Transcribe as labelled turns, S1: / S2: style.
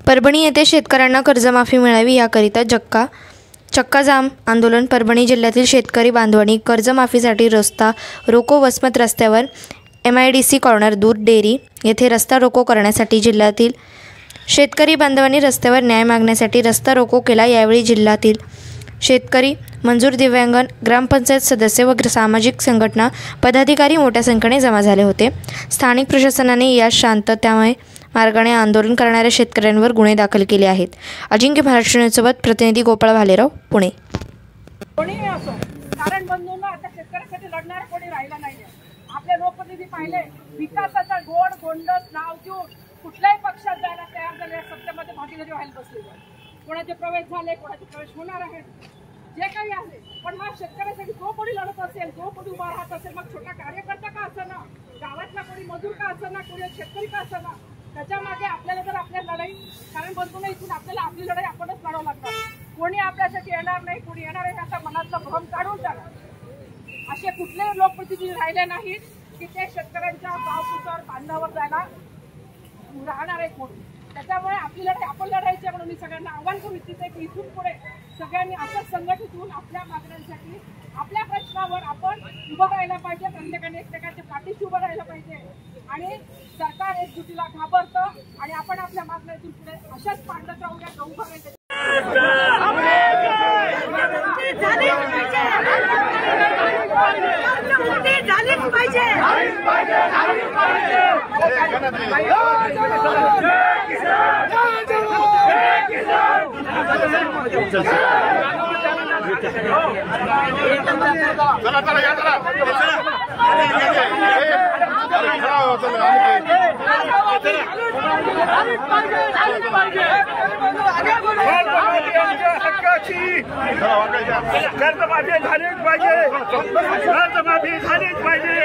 S1: परभणी येथे शेतकऱ्यांना कर्जमाफी मिळावी याकरिता चक्का-जाम आंदोलन। परभणी जिल्ह्यातील शेतकरी बांधवांनी कर्जमाफीसाठी रस्ता रोको वसमत रस्त्यावर MIDC कॉर्नर दूध डेअरी येथे रस्ता रोको करण्यासाठी जिल्ह्यातील शेतकरी बांधवांनी रस्त्यावर न्याय मागण्यासाठी रस्ता रोको केला। यावेळी जिल्ह्यातील शेतकरी, मजूर, दिव्यांग, ग्रामपंचायत सदस्य व सामाजिक संघटना पदाधिकारी मोठ्या संख्येने जमा झाले होते। स्थानिक प्रशासनाने या शांततामय मार्गाने आंदोलन करणाऱ्या शेतकऱ्यांवर गुन्हे दाखल केले आहेत। अजिंक्य महाराष्ट्र न्यूजसोबत प्रतिनिधी गोपाळ भालेराव, पुणे।
S2: कोणीही असो, कारण बंधूंना आता शेतकऱ्यासाठी लढणार कोणी राहिला नाहीये। आपले लोकप्रतिनिधी पाहिले विकासाचा गोड गोंडस नाव घेऊन कुठल्याही पक्षात जायला तयार झाले, सत्तेमध्ये भागीदारी व्हायला बसलेले। कोणाचे प्रवेश झाले, कोणाचे प्रवेश होणार आहेत, जे काही आहे। पण मग शेतकऱ्यासाठी जो कोणी लढत असेल, जो कोणी उभा राहत असेल, मग छोटा कार्यकर्ता का असना, गावातला कोणी मजूर का असना, कोणी शेतकरी का असना, त्याच्या मागे आपल्याला जर आपल्या लढाई, कारण बंधूंना इथून आपल्याला आपली लढाई आपणच लढावं लागतं। कोणी आपल्यासाठी येणार नाही, कोणी येणार आहे असा मनातला भ्रम काढून टाका। असे कुठलेही लोकप्रतिनिधी राहिले नाहीत की ते शेतकऱ्यांच्या गावपुसावर बांधावर जायला राहणार आहेत म्हणून। त्याच्यामुळे आपली लढाई आपण लढायची म्हणून मी सगळ्यांना आव्हान करू इच्छिते की इथून पुढे सगळ्यांनी असंच संघटित होऊन आपल्या मागण्यांसाठी, आपल्या प्रश्नावर आपण उभं राहायला पाहिजे। प्रत्येकाने एकमेकांच्या पाठीशी उभं राहायला पाहिजे आणि सरकार एकजुटीला घाबरतं आणि आपण आपल्या मागण्यांतून पुढे अशाच पांढरत राहूया, उभं राहायचं।
S3: कर्जमाफी झालीच पाहिजे, कर्जमाफी झालीच पाहिजे।